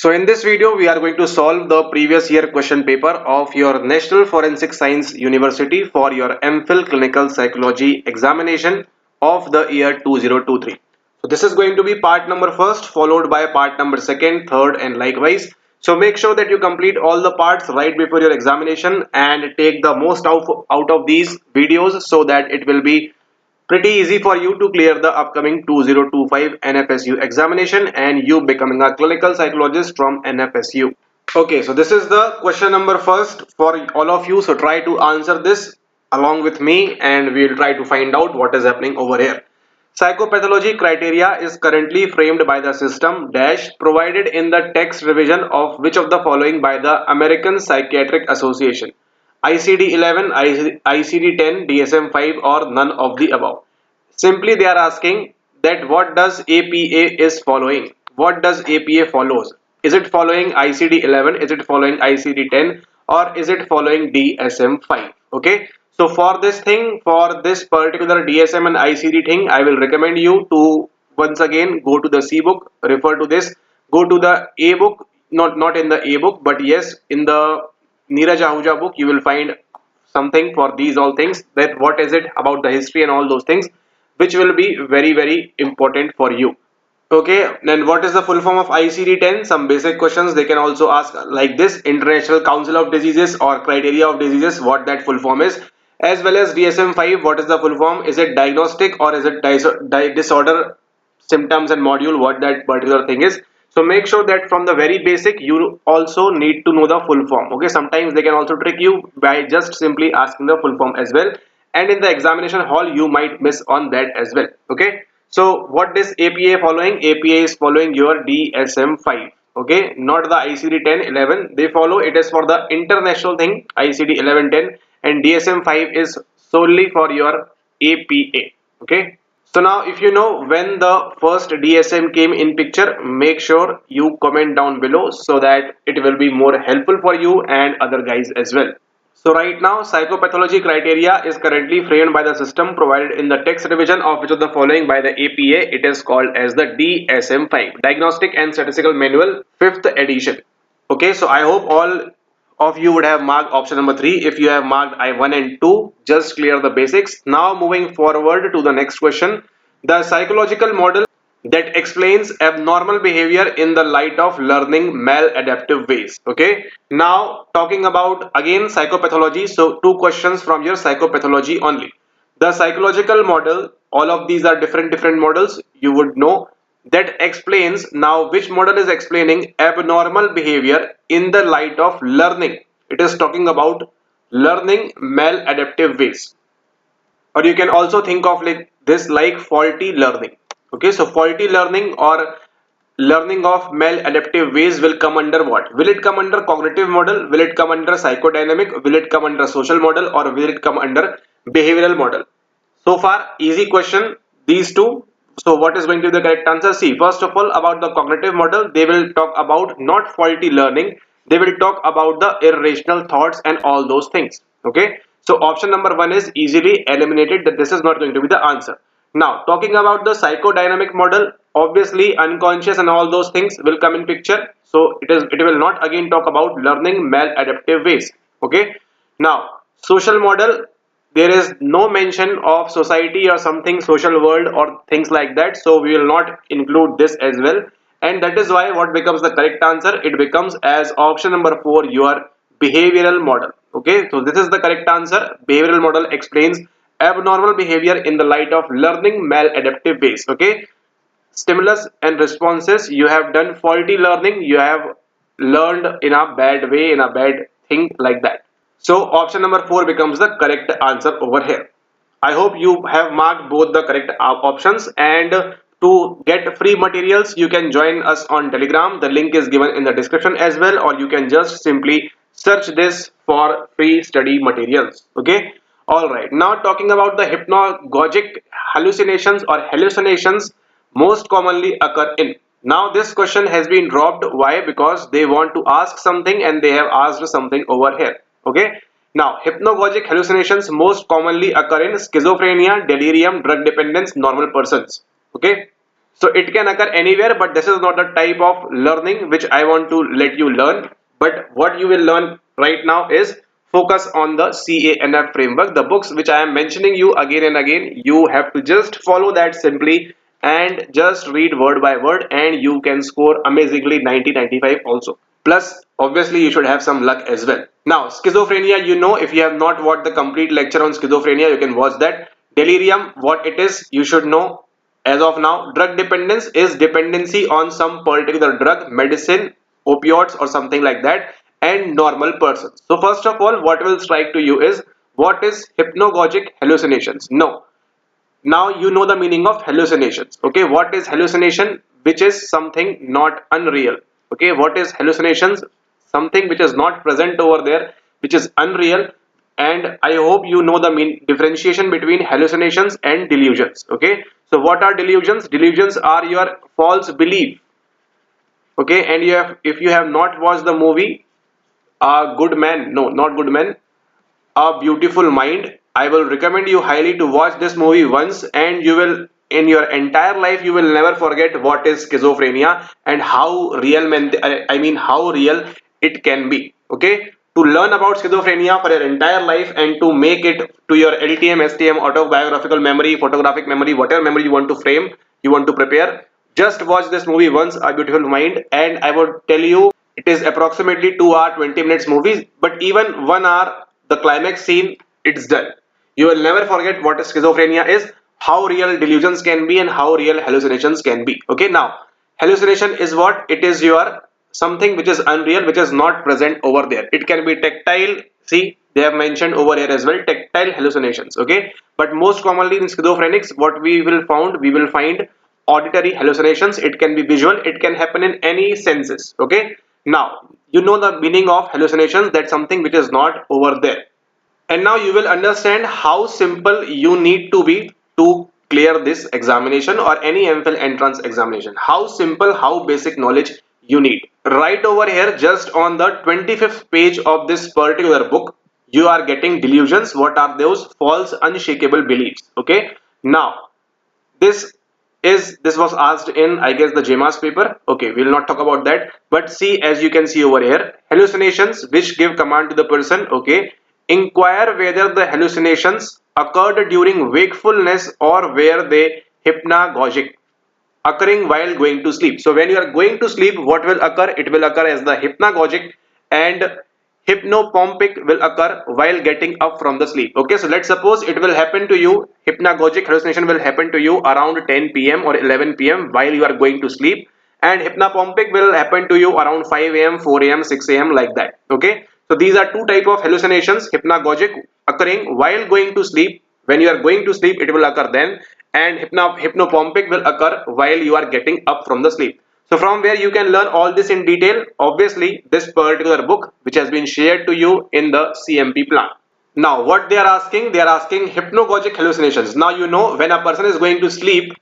So in this video, we are going to solve the previous year question paper of your National Forensic Science University for your M.phil Clinical Psychology examination of the year 2023. So this is going to be part number first, followed by part number second, third, and likewise. So make sure that you complete all the parts right before your examination and take the most out of these videos so that it will be pretty easy for you to clear the upcoming 2025 NFSU examination and you becoming a clinical psychologist from NFSU. Okay, so this is the question number first for all of you. So try to answer this along with me and we'll try to find out what is happening over here. Psychopathology criteria is currently framed by the system dash provided in the text revision of which of the following by the American Psychiatric Association. ICD-11, ICD-10, DSM-5 or none of the above. Simply they are asking that what does APA is following? What does APA follows? Is it following ICD-11? Is it following ICD-10? Or is it following DSM-5? Okay. So for this thing, for this particular DSM and ICD thing, I will recommend you to once again go to the C book, refer to this, go to the A book, not in the A book, but yes, in the Neeraj Ahuja book, you will find something for these all things, that what is it about the history and all those things, which will be very important for you. Okay, then what is the full form of ICD-10? Some basic questions they can also ask like this: International Council of Diseases or Criteria of Diseases, what that full form is, as well as DSM-5, what is the full form? Is it diagnostic or is it disorder symptoms and module, what that particular thing is. So make sure that from the very basic you also need to know the full form. Okay, sometimes they can also trick you by just simply asking the full form as well, and in the examination hall you might miss on that as well. Okay, so what is APA following? APA is following your DSM-5. Okay, not the ICD-10, 11 they follow. It is for the international thing, ICD 11, 10, and DSM-5 is solely for your APA. Okay, so now if you know when the first DSM came in picture, make sure you comment down below so that it will be more helpful for you and other guys as well. So right now psychopathology criteria is currently framed by the system provided in the text revision of which of the following by the APA. It is called as the DSM-5, Diagnostic and Statistical Manual, 5th edition. Okay, so I hope all of you would have marked option number 3. If you have marked I1 and 2, just clear the basics. Now moving forward to the next question. The psychological model that explains abnormal behavior in the light of learning maladaptive ways. Okay, now talking about again psychopathology. So two questions from your psychopathology only. The psychological model, all of these are different models, you would know, that explains. Now which model is explaining abnormal behavior in the light of learning? It is talking about learning maladaptive ways, or you can also think of like this, like faulty learning. Okay, so faulty learning or learning of maladaptive ways will come under what? Will it come under cognitive model? Will it come under psychodynamic? Will it come under social model? Or will it come under behavioral model? So far easy question, these two. So what is going to be the correct answer? See, first of all, about the cognitive model, they will talk about not faulty learning, they will talk about the irrational thoughts and all those things. Okay, so option number 1 is easily eliminated, that this is not going to be the answer. Now talking about the psychodynamic model, obviously unconscious and all those things will come in picture, so it will not again talk about learning maladaptive ways. Okay, now social model, there is no mention of society or something, social world or things like that, so we will not include this as well, and that is why what becomes the correct answer? It becomes as option number 4, your behavioral model. Okay, so this is the correct answer. Behavioral model explains abnormal behavior in the light of learning maladaptive ways. Okay, stimulus and responses, you have done faulty learning, you have learned in a bad way, in a bad thing like that. So option number 4 becomes the correct answer over here. I hope you have marked both the correct options, and to get free materials you can join us on Telegram. The link is given in the description as well, or you can just simply search this for free study materials. Okay, all right, now talking about the hypnagogic hallucinations or hallucinations most commonly occur in. Now this question has been dropped. Why? Because they want to ask something and they have asked something over here. Okay, now hypnagogic hallucinations most commonly occur in schizophrenia, delirium, drug dependence, normal persons. Okay, So it can occur anywhere, but this is not the type of learning which I want to let you learn. But what you will learn right now is focus on the CANF framework, the books which I am mentioning you again and again. You have to just follow that simply and just read word by word, and you can score amazingly 90 95 also. Plus, obviously, you should have some luck as well. Now, schizophrenia, you know, if you have not watched the complete lecture on schizophrenia, you can watch that. Delirium, what it is, you should know as of now. Drug dependence is dependency on some particular drug, medicine, opioids, or something like that, and normal persons. So, first of all, what will strike to you is what is hypnagogic hallucinations? No, now you know the meaning of hallucinations. Okay, what is hallucination? Which is something not unreal. Okay, what is hallucinations? Something which is not present over there, which is unreal. And I hope you know the mean differentiation between hallucinations and delusions. Okay, so what are delusions? Delusions are your false belief. Okay, and you have, if you have not watched the movie a good man, no, not good man, a Beautiful Mind, I will recommend you highly to watch this movie once, and you will, in your entire life, you will never forget what is schizophrenia and how real I mean how real it can be. Okay, to learn about schizophrenia for your entire life and to make it to your LTM, STM, autobiographical memory, photographic memory, whatever memory you want to frame, you want to prepare, just watch this movie once, A Beautiful Mind, and I would tell you it is approximately 2 hour 20 minutes movie, but even 1 hour, the climax scene, it's done. You will never forget what schizophrenia is, how real delusions can be, and how real hallucinations can be. Okay, now hallucination is what? It is your something which is unreal, which is not present over there. It can be tactile. See, they have mentioned over here as well, tactile hallucinations. Okay, but most commonly in schizophrenics, what we will find auditory hallucinations. It can be visual, it can happen in any senses. Okay, now you know the meaning of hallucinations, that's something which is not over there. And now you will understand how simple you need to be to clear this examination or any M.phil entrance examination. How simple, how basic knowledge you need. Right over here, just on the 25th page of this particular book, you are getting delusions. What are those? False unshakable beliefs. Okay, now this was asked in, I guess, the JMAS paper. Okay, we'll not talk about that, but see, as you can see over here, hallucinations which give command to the person. Okay, inquire whether the hallucinations occurred during wakefulness or were they hypnagogic, occurring while going to sleep. So when you are going to sleep, what will occur? It will occur as the hypnagogic, and hypnopompic will occur while getting up from the sleep. Okay, so let's suppose it will happen to you, hypnagogic hallucination will happen to you around 10 p.m. or 11 p.m. while you are going to sleep, and hypnopompic will happen to you around 5 a.m., 4 a.m., 6 a.m. like that. Okay, so these are two type of hallucinations. Hypnagogic occurring while going to sleep. When you are going to sleep, it will occur then, and hypnopompic will occur while you are getting up from the sleep. So from where you can learn all this in detail? Obviously, this particular book which has been shared to you in the CMP plan. Now, what they are asking hypnagogic hallucinations. Now you know when a person is going to sleep,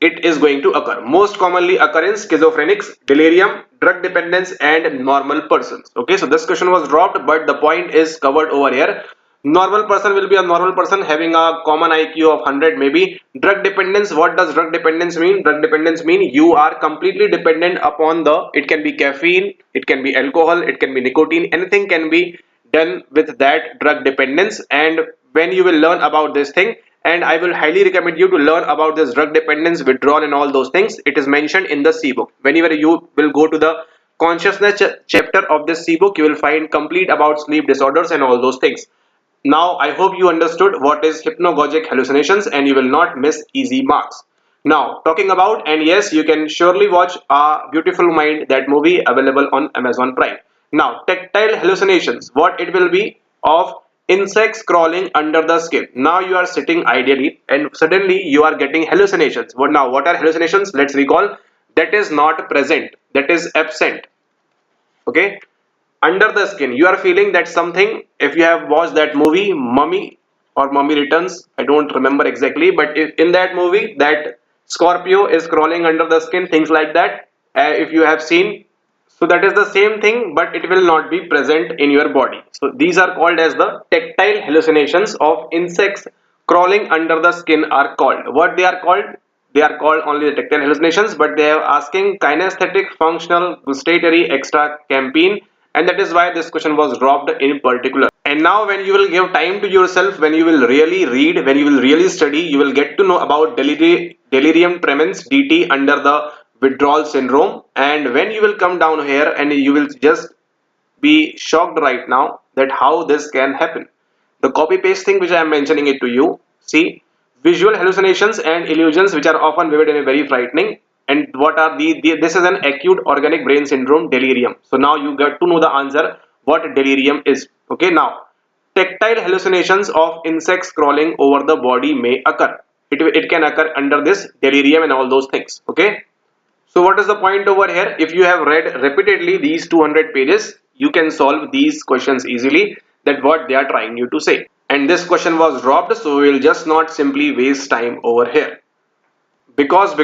it is going to occur. Most commonly occur in schizophrenics, delirium, drug dependence, and normal persons. Okay, so this question was dropped, but the point is covered over here. Normal person will be a normal person having a common IQ of 100 maybe. Drug dependence, what does drug dependence mean? Drug dependence mean you are completely dependent upon the, it can be caffeine, it can be alcohol, it can be nicotine, anything can be done with that drug dependence. And when you will learn about this thing, and I will highly recommend you to learn about this drug dependence, withdrawal, and all those things. It is mentioned in the C book. Whenever you will go to the consciousness chapter of this C book, you will find complete about sleep disorders and all those things. Now, I hope you understood what is hypnagogic hallucinations and you will not miss easy marks. Now, talking about, and yes, you can surely watch A Beautiful Mind, that movie available on Amazon Prime. Now, tactile hallucinations, what it will be? Of insects crawling under the skin. Now you are sitting ideally and suddenly you are getting hallucinations. What are hallucinations? Let's recall. That is not present, that is absent. Okay, under the skin you are feeling that something. If you have watched that movie Mummy or Mummy Returns, I don't remember exactly, but if in that movie that Scorpio is crawling under the skin, things like that, if you have seen, so that is the same thing, but it will not be present in your body. So these are called as the tactile hallucinations of insects crawling under the skin are called. What they are called? they are called only the tactile hallucinations, but they are asking kinesthetic, functional, gustatory, extra campaign, and that is why this question was dropped in particular. And now when you will give time to yourself, when you will really read, when you will really study, you will get to know about delirium tremens DT under the withdrawal syndrome. And when you will come down here and you will just be shocked right now that how this can happen. The copy paste thing which I am mentioning it to you. See, visual hallucinations and illusions which are often vivid and very frightening. And what are this is an acute organic brain syndrome delirium. So now you get to know the answer what delirium is. Okay, now tactile hallucinations of insects crawling over the body may occur. It can occur under this delirium and all those things. Okay. So what is the point over here? If you have read repeatedly these 200 pages, you can solve these questions easily, that what they are trying you to say. And this question was dropped, so we will just not simply waste time over here. Because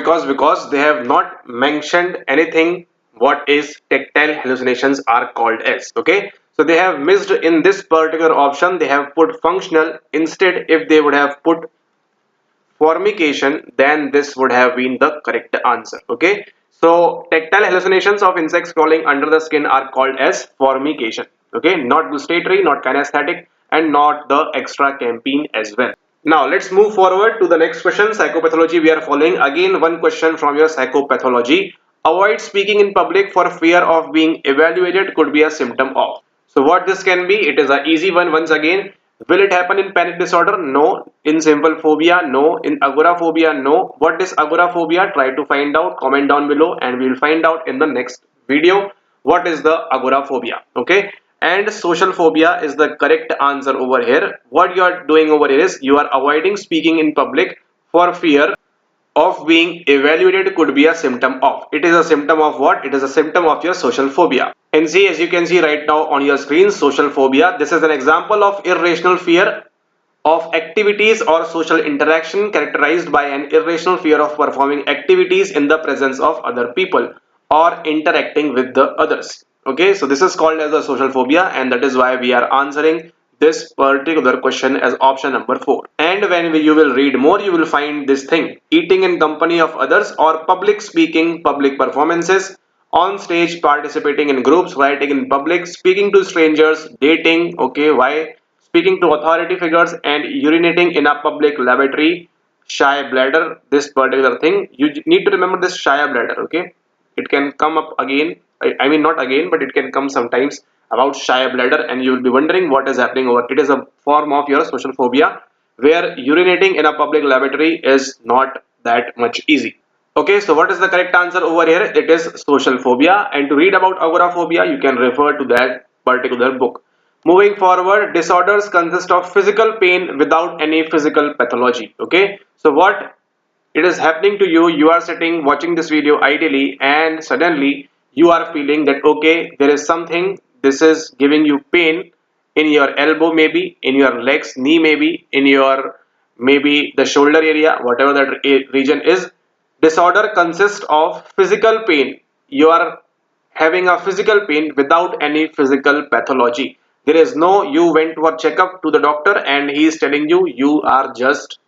they have not mentioned anything what is tactile hallucinations are called as. Okay. So they have missed in this particular option, they have put functional. Instead, if they would have put formication, then this would have been the correct answer. Okay, so tactile hallucinations of insects crawling under the skin are called as formication. Okay, not gustatory, not kinesthetic, and not the extra campaign as well. Now let's move forward to the next question. Psychopathology, we are following again one question from your psychopathology. Avoid speaking in public for fear of being evaluated could be a symptom of. So what this can be? It is an easy one once again. Will it happen in panic disorder? No. In simple phobia? No. In agoraphobia? No. What is agoraphobia? Try to find out, comment down below, and we will find out in the next video what is the agoraphobia. Okay, and social phobia is the correct answer over here. What you are doing over here is you are avoiding speaking in public for fear of being evaluated could be a symptom of. It is a symptom of what? It is a symptom of your social phobia. And see, as you can see right now on your screen, social phobia. This is an example of irrational fear of activities or social interaction characterized by an irrational fear of performing activities in the presence of other people or interacting with the others. Okay, so this is called as a social phobia, and that is why we are answering this particular question as option number 4. And when you will read more, you will find this thing: eating in company of others or public speaking, public performances, on stage, participating in groups, writing in public, speaking to strangers, dating. Okay, why? Speaking to authority figures and urinating in a public lavatory. Shy bladder, this particular thing, you need to remember this shy bladder. Okay, it can come up again. I mean not again, but it can come sometimes about shy bladder, and you will be wondering what is happening over. It is a form of your social phobia where urinating in a public lavatory is not that much easy. Okay, so what is the correct answer over here? It is social phobia, and to read about agoraphobia, you can refer to that particular book. Moving forward, disorders consist of physical pain without any physical pathology. Okay, so what it is happening to you, you are sitting watching this video ideally, and suddenly you are feeling that okay, there is something, this is giving you pain in your elbow, maybe in your legs, knee, maybe in your, maybe the shoulder area, whatever that region is. Disorder consists of physical pain. You are having a physical pain without any physical pathology. There is no, you went for checkup to the doctor and he is telling you, you are just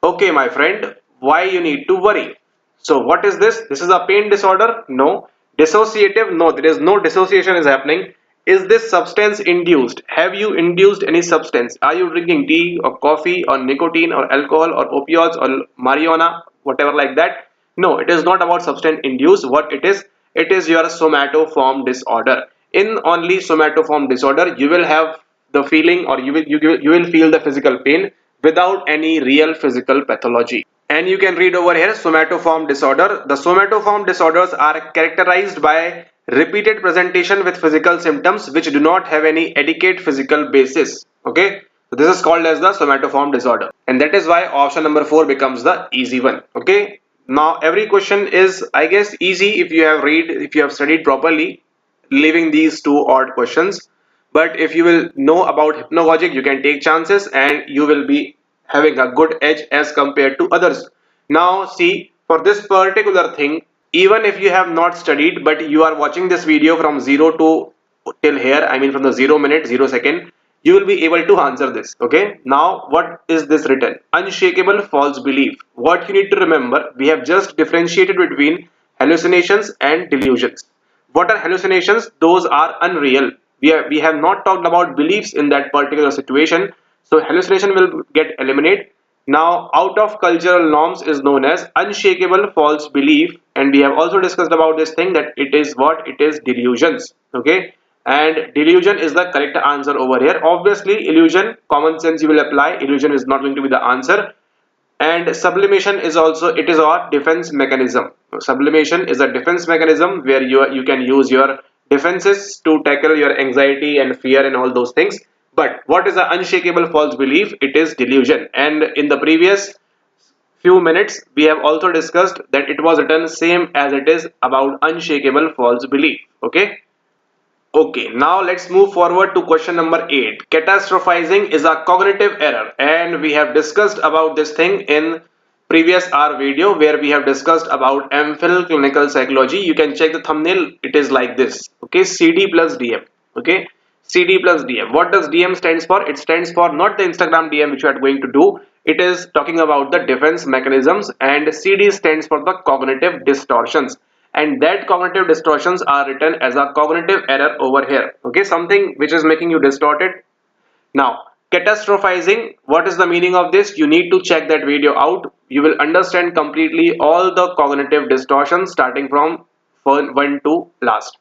okay, my friend. Why you need to worry? So what is this? This is a pain disorder? No. Dissociative? No, there is no dissociation is happening. Is this substance induced? Have you induced any substance? Are you drinking tea or coffee or nicotine or alcohol or opioids or marijuana, whatever like that? No, it is not about substance induced. What it is your somatoform disorder. In only somatoform disorder, you will have the feeling, or you will feel the physical pain without any real physical pathology. And you can read over here somatoform disorder. The somatoform disorders are characterized by repeated presentation with physical symptoms which do not have any adequate physical basis. Okay, so this is called as the somatoform disorder, and that is why option number 4 becomes the easy one. Okay, now every question is, I guess, easy if you have if you have studied properly, leaving these two odd questions. But if you will know about hypnagogic, you can take chances and you will be having a good edge as compared to others. Now see, for this particular thing, even if you have not studied, but you are watching this video from 0 to till here, I mean from the 0 minute 0 second, You will be able to answer this. Okay, now what is this written? Unshakable false belief. What you need to remember, we have just differentiated between hallucinations and delusions. What are hallucinations? Those are unreal. We have not talked about beliefs in that particular situation, so hallucination will get eliminated. Now, out of cultural norms is known as unshakable false belief, and we have also discussed about this thing that it is what? It is delusions. Okay, and delusion is the correct answer over here. Obviously, illusion, common sense you will apply. Illusion is not going to be the answer. And sublimation is also, it is a defense mechanism. Sublimation is a defense mechanism where you can use your defenses to tackle your anxiety and fear and all those things. But what is an unshakable false belief? It is delusion. And in the previous few minutes we have also discussed that it was written same as it is about unshakable false belief. Okay. Okay, now let's move forward to question number 8. Catastrophizing is a cognitive error, and we have discussed about this thing in previous R video where we have discussed about M.phil clinical psychology. You can check the thumbnail. It is like this. Okay, CD plus DM. Okay, CD plus DM. What does DM stands for? It stands for not the Instagram DM which you are going to do. It is talking about the defense mechanisms, and CD stands for the cognitive distortions, and that cognitive distortions are written as a cognitive error over here. Okay, something which is making you distorted. Now, catastrophizing, what is the meaning of this? You need to check that video out. You will understand completely all the cognitive distortions starting from 1 to last.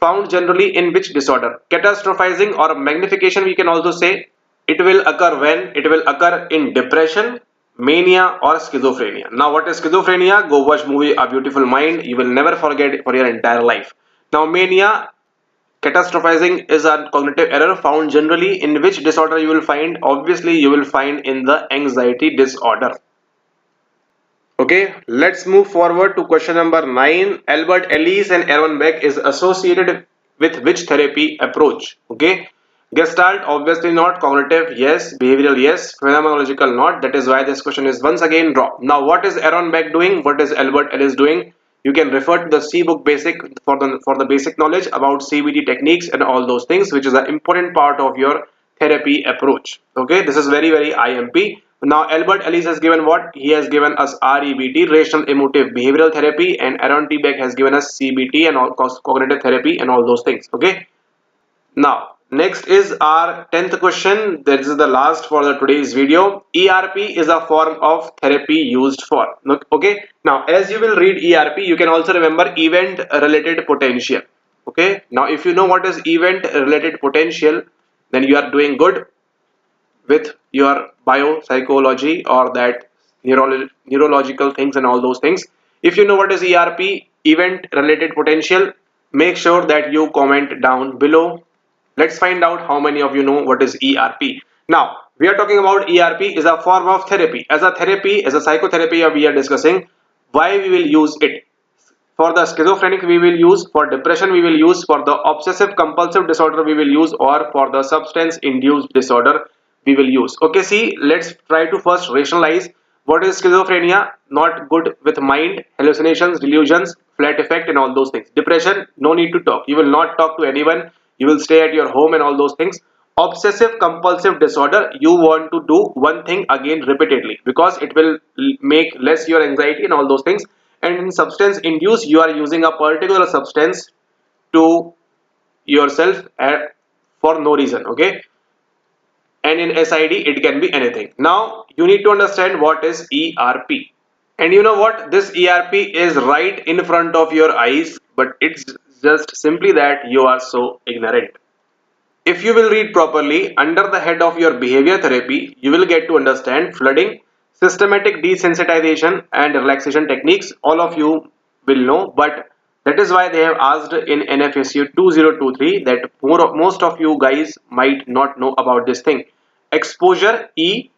Found generally in which disorder? Catastrophizing or magnification we can also say. It will occur when? It will occur in depression, mania or schizophrenia. Now what is schizophrenia? Go watch movie A Beautiful Mind. You will never forget it for your entire life. Now mania, catastrophizing is a cognitive error found generally in which disorder you will find? Obviously you will find in the anxiety disorder. Okay, let's move forward to question number 9. Albert Ellis and Aaron Beck is associated with which therapy approach? Okay, Gestalt, obviously not. Cognitive, yes. Behavioral, yes. Phenomenological, not. That is why this question is once again wrong. Now, what is Aaron Beck doing? What is Albert Ellis doing? You can refer to the C book basic for the basic knowledge about CBT techniques and all those things, which is an important part of your therapy approach. Okay, this is very IMP. Now Albert Ellis has given what? He has given us REBT, rational emotive behavioral therapy, and Aaron T. Beck has given us CBT and all cognitive therapy and all those things. Okay. Now next is our 10th question. This is the last for the today's video. ERP is a form of therapy used for. Okay. Now as you will read ERP, you can also remember event related potential. Okay. Now if you know what is event related potential, then you are doing good with your biopsychology or that neurological things and all those things. If you know what is ERP, event related potential, make sure that you comment down below. Let's find out how many of you know what is ERP. Now we are talking about ERP is a form of therapy. As a therapy, as a psychotherapy we are discussing why we will use it. For the schizophrenic we will use, for depression we will use, for the obsessive compulsive disorder we will use, or for the substance induced disorder we will use. Okay, see, let's try to first rationalize what is schizophrenia. Not good with mind, hallucinations, delusions, flat effect and all those things. Depression, no need to talk. You will not talk to anyone. You will stay at your home and all those things. Obsessive compulsive disorder, you want to do one thing again repeatedly because it will make less your anxiety and all those things. And in substance induced, you are using a particular substance to yourself for no reason. Okay, and in SID it can be anything. Now you need to understand what is ERP, and you know what, this ERP is right in front of your eyes, but it's just simply that you are so ignorant. If you will read properly under the head of your behavior therapy, you will get to understand flooding, systematic desensitization and relaxation techniques. All of you will know, but that is why they have asked in NFSU 2023 that most of you guys might not know about this thing. Exposure E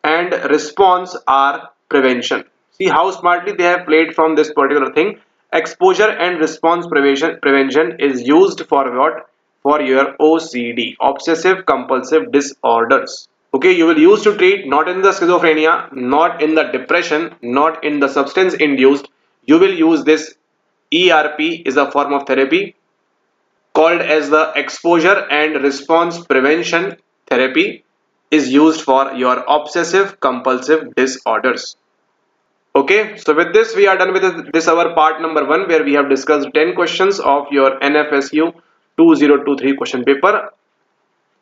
and response are prevention. See how smartly they have played from this particular thing. Exposure and response prevention is used for what? For your OCD, obsessive compulsive disorders. Okay, you will use to treat not in the schizophrenia, not in the depression, not in the substance induced. You will use this ERP is a form of therapy. called as the exposure and response prevention therapy is used for your obsessive compulsive disorders. Okay, so with this we are done with this our part number 1, where we have discussed 10 questions of your NFSU 2023 question paper.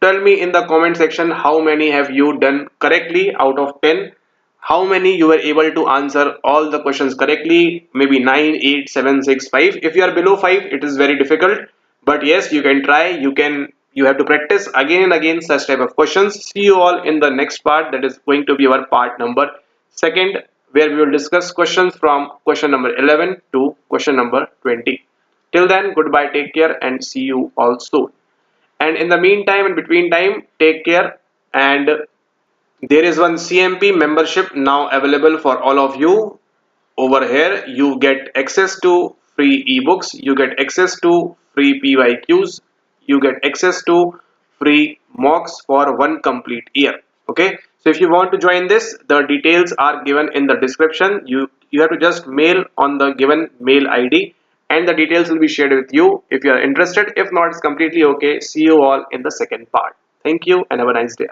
Tell me in the comment section how many have you done correctly out of 10. How many you were able to answer all the questions correctly? Maybe 9, 8, 7, 6, 5. If you are below 5, it is very difficult. But yes, you can try. You have to practice again and again such type of questions. See you all in the next part, that is going to be our part number 2, where we will discuss questions from question number 11 to question number 20. Till then, goodbye, take care, and see you all soon. And in the meantime, in between time, take care. And there is one CMP membership now available for all of you. Over here you get access to free ebooks, you get access to free PYQs, you get access to free mocks for one complete year. Okay, so if you want to join this, the details are given in the description. You have to just mail on the given mail ID, and the details will be shared with you if you are interested. If not, it's completely okay. See you all in the second part. Thank you and have a nice day.